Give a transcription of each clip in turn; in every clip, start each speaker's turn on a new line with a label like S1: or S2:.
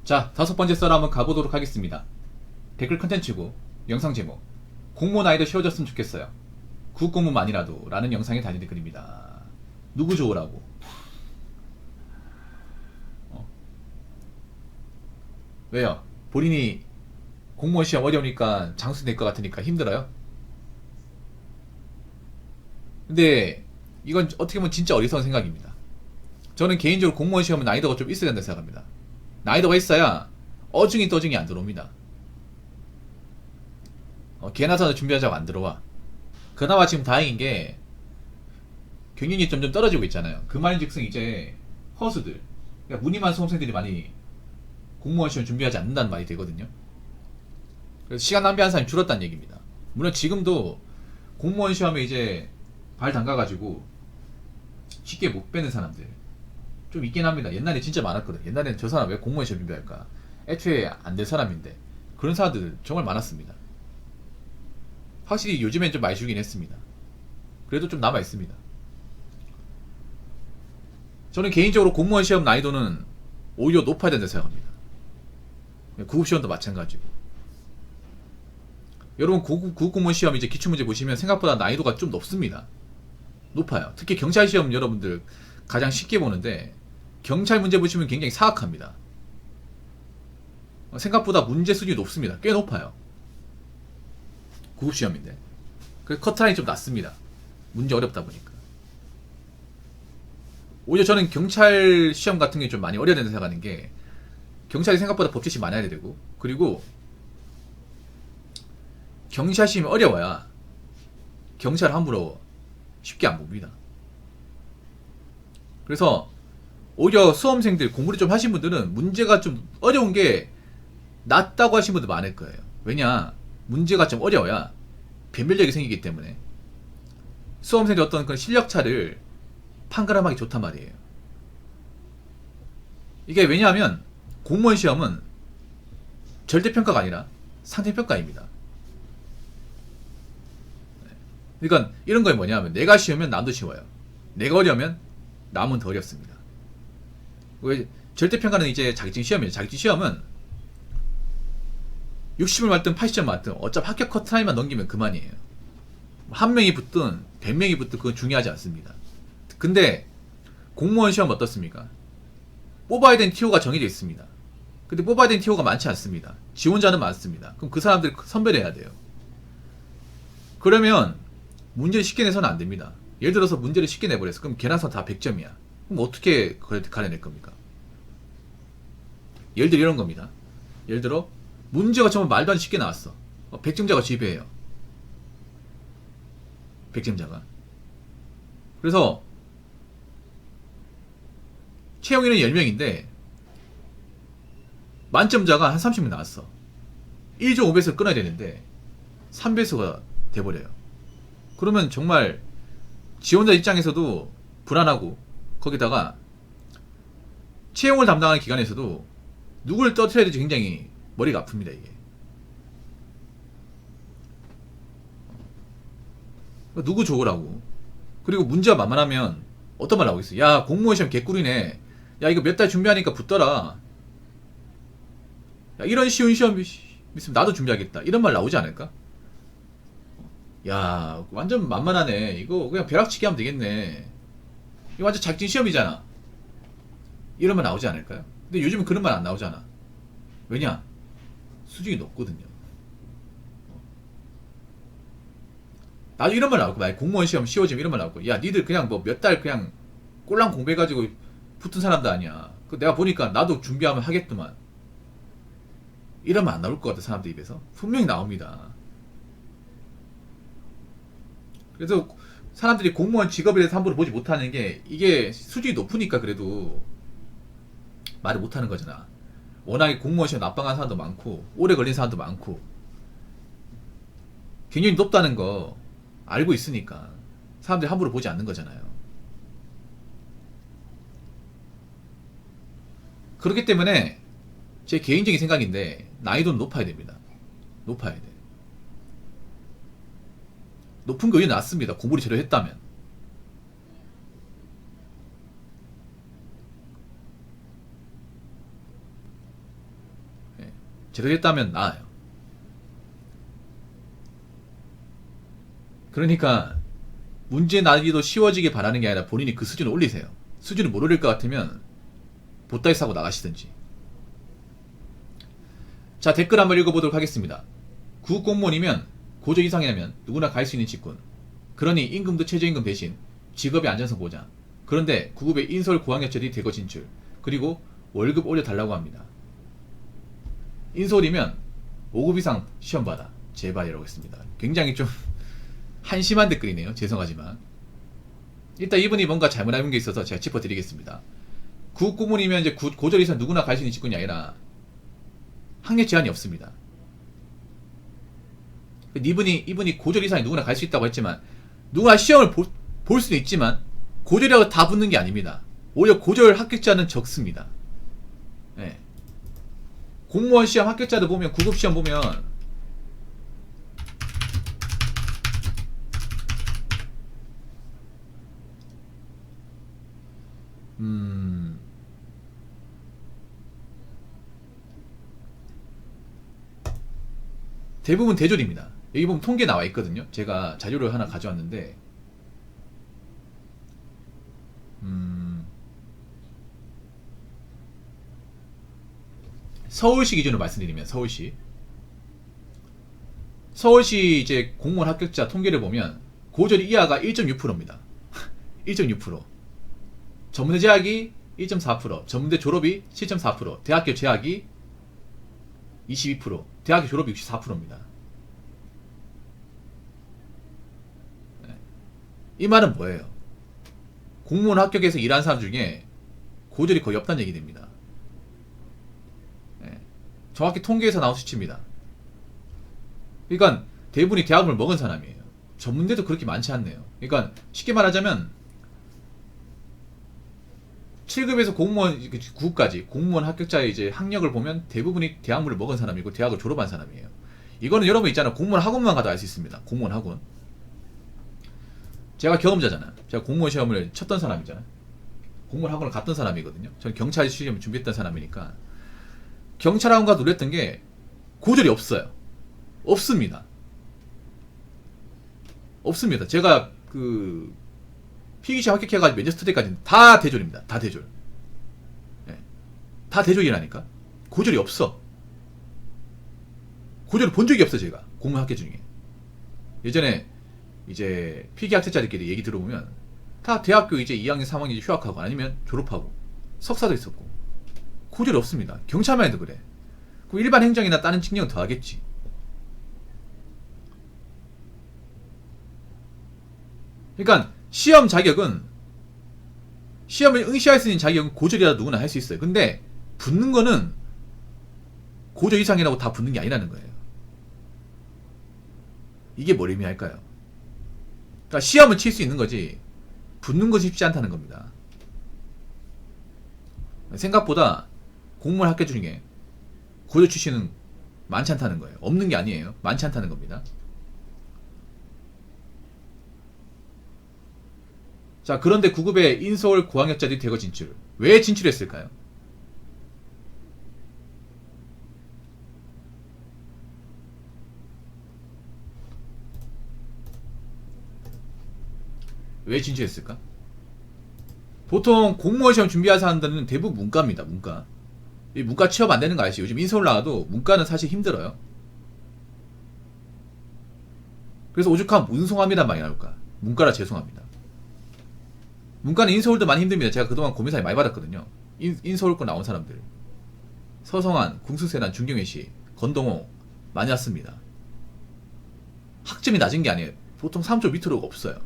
S1: 자, 다섯 번째 썰 한번 가보도록 하겠습니다. 댓글 컨텐츠고 영상 제목, 공무원 아이도 쉬워졌으면 좋겠어요. 국공무만이라도 라는 영상에 달린 댓글입니다. 누구 좋으라고? 왜요? 본인이 공무원 시험 어려우니까 장수 낼 것 같으니까 힘들어요? 근데 이건 어떻게 보면 진짜 어리석은 생각입니다. 저는 개인적으로 공무원 시험은 난이도가 좀 있어야 된다고 생각합니다. 난이도가 있어야 어중이 떠중이 안 들어옵니다. 개나 소나 준비하자고 안 들어와. 그나마 지금 다행인 게 경쟁력이 점점 떨어지고 있잖아요. 그 말인즉슨 이제 허수들, 그러니까 무늬만 수험생들이 많이 공무원 시험 준비하지 않는다는 말이 되거든요. 그래서 시간 낭비하는 사람이 줄었다는 얘기입니다. 물론 지금도 공무원 시험에 이제 발 담가가지고 쉽게 못 빼는 사람들 좀 있긴 합니다. 옛날에 진짜 많았거든. 옛날에는 저 사람 왜 공무원 시험 준비할까? 애초에 안 될 사람인데. 그런 사람들 정말 많았습니다. 확실히 요즘엔 좀 많이 줄긴 했습니다. 그래도 좀 남아 있습니다. 저는 개인적으로 공무원 시험 난이도는 오히려 높아야 된다고 생각합니다. 구급 시험도 마찬가지고. 여러분 구급 공무원 시험 이제 기출문제 보시면 생각보다 난이도가 좀 높습니다. 높아요. 특히 경찰 시험 여러분들 가장 쉽게 보는데 경찰 문제 보시면 굉장히 사악합니다. 생각보다 문제 수준이 높습니다. 꽤 높아요. 구급 시험인데. 그래서 커트라인이 좀 낮습니다. 문제 어렵다 보니까. 오히려 저는 경찰 시험 같은 게 좀 많이 어려야 된다고 생각하는 게 경찰이 생각보다 법제시 많이 해야 되고 그리고 경찰 시험이 어려워야 경찰을 함부로 쉽게 안 봅니다. 그래서 오히려 수험생들 공부를 좀 하신 분들은 문제가 좀 어려운 게 낫다고 하신 분들 많을 거예요. 왜냐? 문제가 좀 어려워야 변별력이 생기기 때문에 수험생들이 어떤 그런 실력차를 판가름하기 좋단 말이에요. 이게 왜냐하면 공무원 시험은 절대평가가 아니라 상대평가입니다. 그러니까 이런 거에 뭐냐면 내가 쉬우면 남도 쉬워요. 내가 어려우면 남은 더 어렵습니다. 절대평가는 이제 자격증 시험이에요. 자격증 시험은 60을 맞든 80점 맞든 어차피 합격 커트라인만 넘기면 그만이에요. 한 명이 붙든 100명이 붙든 그건 중요하지 않습니다. 근데 공무원 시험 어떻습니까? 뽑아야 되는 TO가 정해져 있습니다. 근데 뽑아야 되는 TO가 많지 않습니다. 지원자는 많습니다. 그럼 그 사람들 선별해야 돼요. 그러면 문제를 쉽게 내서는 안 됩니다. 예를 들어서 문제를 쉽게 내버렸어. 그럼 계란선 다 100점이야. 그럼 어떻게 가려낼 겁니까? 예를 들어 이런 겁니다. 예를 들어 문제가 정말 말도 안 쉽게 나왔어. 100점자가 지배해요. 100점자가. 그래서 채용인은 10명인데 만점자가 한 30명 나왔어. 1.5배수를 끊어야 되는데 3배수가 돼버려요. 그러면 정말 지원자 입장에서도 불안하고 거기다가 채용을 담당하는 기관에서도 누구를 떠들어야 될지 굉장히 머리가 아픕니다. 이게 누구 좋으라고. 그리고 문제가 만만하면 어떤 말 나오겠어. 야 공무원 시험 개꿀이네. 야 이거 몇 달 준비하니까 붙더라. 야 이런 쉬운 시험 있으면 나도 준비하겠다. 이런 말 나오지 않을까? 야 완전 만만하네. 이거 그냥 벼락치기 하면 되겠네. 이거 완전 자격증 시험이잖아. 이런 말 나오지 않을까요? 근데 요즘은 그런 말 안 나오잖아. 왜냐? 수준이 높거든요. 나도 이런 말 나올 거야. 공무원 시험 쉬워지면 이런 말 나올 거야. 야 니들 그냥 뭐 몇 달 그냥 꼴랑 공부해가지고 붙은 사람도 아니야. 그 내가 보니까 나도 준비하면 하겠더만. 이러면 안 나올 것 같아. 사람들 입에서 분명히 나옵니다. 그래서 사람들이 공무원 직업에 대해서 함부로 보지 못하는 게 이게 수준이 높으니까 그래도 말을 못하는 거잖아. 워낙에 공무원 시험 납방한 사람도 많고 오래 걸린 사람도 많고 경쟁이 높다는 거 알고 있으니까 사람들이 함부로 보지 않는 거잖아요. 그렇기 때문에 제 개인적인 생각인데 난이도는 높아야 됩니다. 높아야 돼. 높은 게 오히려 낫습니다. 공부를 제대로 했다면. 제대로 했다면 나아요. 그러니까 문제 나기도 쉬워지게 바라는 게 아니라 본인이 그 수준을 올리세요. 수준을 못 올릴 것 같으면 보따리 싸고 나가시든지. 자, 댓글 한번 읽어보도록 하겠습니다. 구급 공무원이면 고조 이상이라면 누구나 갈 수 있는 직군. 그러니 임금도 최저임금 대신 직업의 안전성 보장. 그런데 구급의 인서울 고학력자들이 대거 진출. 그리고 월급 올려달라고 합니다. 인서울이면 5급 이상 시험 받아. 제발이라고 했습니다. 굉장히 좀 한심한 댓글이네요. 죄송하지만. 일단 이분이 뭔가 잘못 알은 게 있어서 제가 짚어드리겠습니다. 구급 공무원이면 이제 고졸 이상 누구나 갈 수 있는 직군이 아니라 학력 제한이 없습니다. 이분이 고졸 이상이 누구나 갈 수 있다고 했지만 누구나 시험을 볼 수는 있지만 고졸이라고 다 붙는 게 아닙니다. 오히려 고졸 합격자는 적습니다. 네. 공무원 시험 합격자들 보면 구급 시험 보면 대부분 대졸입니다. 여기 보면 통계 나와 있거든요. 제가 자료를 하나 가져왔는데 서울시 기준으로 말씀드리면 서울시 이제 공무원 합격자 통계를 보면 고졸 이하가 1.6%입니다. 1.6%. 전문대 재학이 1.4%, 전문대 졸업이 7.4%, 대학교 재학이 22%, 대학교 졸업이 64%입니다. 이 말은 뭐예요? 공무원 합격해서 일하는 사람 중에 고졸이 거의 없다는 얘기 됩니다. 정확히 통계에서 나온 수치입니다. 그러니까 대부분이 대학을 먹은 사람이에요. 전문대도 그렇게 많지 않네요. 그러니까 쉽게 말하자면 7급에서 공무원 9급까지 공무원 합격자의 이제 학력을 보면 대부분이 대학물을 먹은 사람이고 대학을 졸업한 사람이에요. 이거는 여러분 있잖아요. 공무원 학원만 가도 알 수 있습니다. 공무원 학원. 제가 경험자잖아요. 제가 공무원 시험을 쳤던 사람이잖아요. 공무원 학원을 갔던 사람이거든요. 저는 경찰 시험 준비했던 사람이니까 경찰학원 가서 놀랬던 게 고졸이 없어요. 없습니다. 없습니다. 제가 그 필기시험 합격해가지고 면접 스터 때까지 다 대졸입니다. 다 대졸. 네. 다 대졸이라니까. 고졸이 없어. 고졸을 본 적이 없어 제가 공무원 합격 중에. 예전에 이제 필기 합격자들끼리 얘기 들어보면 다 대학교 이제 2학년 3학년 휴학하고 아니면 졸업하고 석사도 있었고 고졸이 없습니다. 경찰만 해도 그래. 그럼 일반 행정이나 다른 직력은 더 하겠지. 그러니까 시험 자격은 시험을 응시할 수 있는 자격은 고졸이라도 누구나 할 수 있어요. 근데 붙는 거는 고졸 이상이라고 다 붙는 게 아니라는 거예요. 이게 뭘 의미할까요? 그러니까 시험은 칠 수 있는 거지 붙는 것이 쉽지 않다는 겁니다. 생각보다 공무원 합격 중에 고졸 출신은 많지 않다는 거예요. 없는 게 아니에요. 많지 않다는 겁니다. 자, 그런데 9급의 인서울 고학력자들이 대거 진출. 왜 진출했을까요? 왜 진출했을까? 보통 공무원 시험 준비하는 사람들은 대부분 문과입니다. 문과. 이 문과 취업 안 되는 거 아시죠? 요즘 인서울 나와도 문과는 사실 힘들어요. 그래서 오죽하면 문송합니다 많이 나올까? 문과라 죄송합니다. 문과는 인서울도 많이 힘듭니다. 제가 그동안 고민 사례 많이 받았거든요. 인서울권 나온 사람들. 서성한, 궁수세난, 중경외시, 건동호 많이 왔습니다. 학점이 낮은 게 아니에요. 보통 3점 밑으로가 없어요.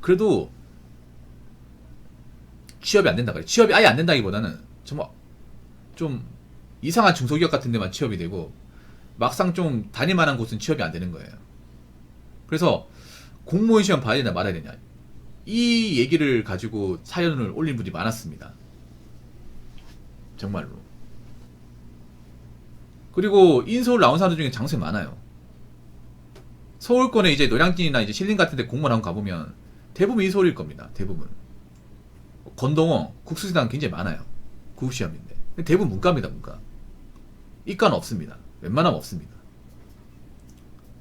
S1: 그래도 취업이 안 된다 그래. 취업이 아예 안 된다기보다는 정말 좀 이상한 중소기업 같은 데만 취업이 되고 막상 좀 다닐만한 곳은 취업이 안 되는 거예요. 그래서 공무원 시험 봐야 되냐 말아야 되냐 이 얘기를 가지고 사연을 올린 분이 많았습니다. 정말로. 그리고 인서울 나온 사람들 중에 장소에 많아요. 서울권에 이제 노량진이나 이제 신림 같은 데 공무원 학원 가보면 대부분 인서울일 겁니다. 대부분. 건동어, 국수시당 굉장히 많아요. 구급시험인데. 대부분 문과입니다. 문과. 이과는 없습니다. 웬만하면 없습니다.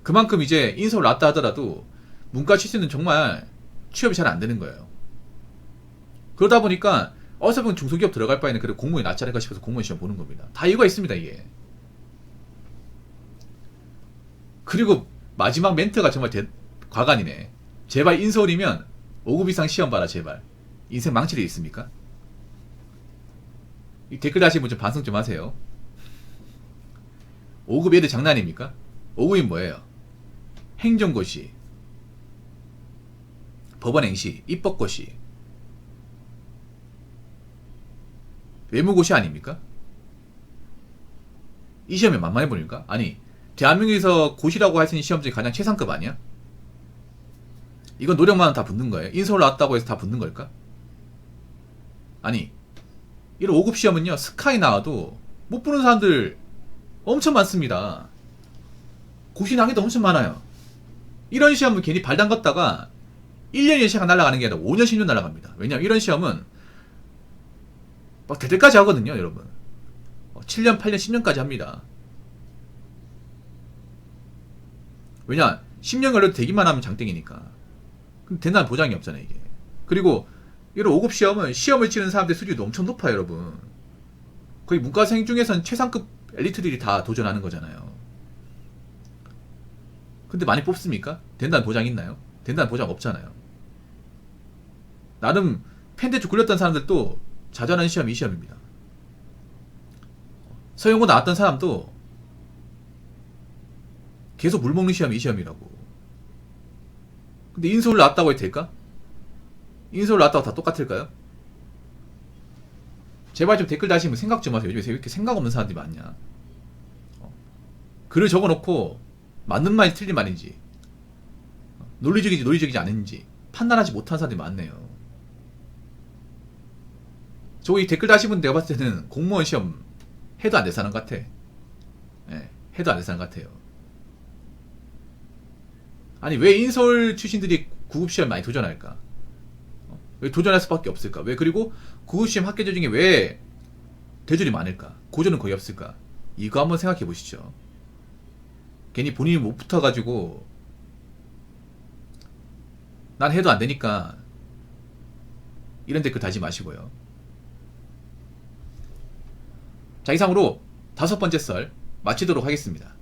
S1: 그만큼 이제 인서울 났다 하더라도 문과 취수는 정말 취업이 잘 안 되는 거예요. 그러다 보니까 어서 보면 중소기업 들어갈 바에는 그래 공무원이 낫지 않을까 싶어서 공무원 시험 보는 겁니다. 다 이유가 있습니다, 이게. 그리고 마지막 멘트가 정말 과간이네. 제발 인서울이면 5급 이상 시험 봐라, 제발. 인생 망칠 일 있습니까? 이 댓글 다시는 분 좀 반성 좀 하세요. 5급 애들 장난입니까? 5급이 뭐예요? 행정고시, 법원행시, 입법고시, 외무고시 아닙니까? 이 시험이 만만해 보니까? 아니, 대한민국에서 고시라고 할 수 있는 시험 중에 가장 최상급 아니야? 이건 노력만 다 붙는 거예요. 인서울 나왔다고 해서 다 붙는 걸까? 아니, 이런 5급 시험은요, 스카이 나와도 못 보는 사람들 엄청 많습니다. 고시 난이도 엄청 많아요. 이런 시험은 괜히 발 담갔다가 1년, 2년 시간 날아가는 게 아니라 5년, 10년 날아갑니다. 왜냐면 이런 시험은 막 대대까지 하거든요, 여러분. 7년, 8년, 10년까지 합니다. 왜냐, 10년 걸려도 되기만 하면 장땡이니까. 그럼 된다는 보장이 없잖아요, 이게. 그리고 이런 5급 시험은 시험을 치는 사람들 수준도 엄청 높아요, 여러분. 거의 문과생 중에서는 최상급 엘리트들이 다 도전하는 거잖아요. 근데 많이 뽑습니까? 된다는 보장 있나요? 된다는 보장 없잖아요. 나름 펜대쪽 굴렸던 사람들도 자전한 시험이 이 시험입니다. 서영고 나왔던 사람도 계속 물먹는 시험이 이 시험이라고. 근데 인서울 나왔다고 해도 될까? 인서울 나왔다고 다 똑같을까요? 제발 좀 댓글 다시면 생각 좀 하세요. 요즘에 왜 이렇게 생각 없는 사람들이 많냐? 글을 적어놓고 맞는 말이 틀린 말인지, 논리적인지 논리적이지 않은지 판단하지 못한 사람들이 많네요. 저거 이 댓글 다시면 내가 봤을 때는 공무원 시험 해도 안 될 사람 같아. 예, 해도 안 될 사람 같아요. 아니, 왜 인서울 출신들이 구급시험 많이 도전할까? 왜 도전할 수밖에 없을까? 왜, 그리고 구급시험 합격자 중에 왜 대졸이 많을까? 고졸은 거의 없을까? 이거 한번 생각해 보시죠. 괜히 본인이 못 붙어가지고 난 해도 안 되니까 이런 댓글 달지 마시고요. 자, 이상으로 5번째 썰 마치도록 하겠습니다.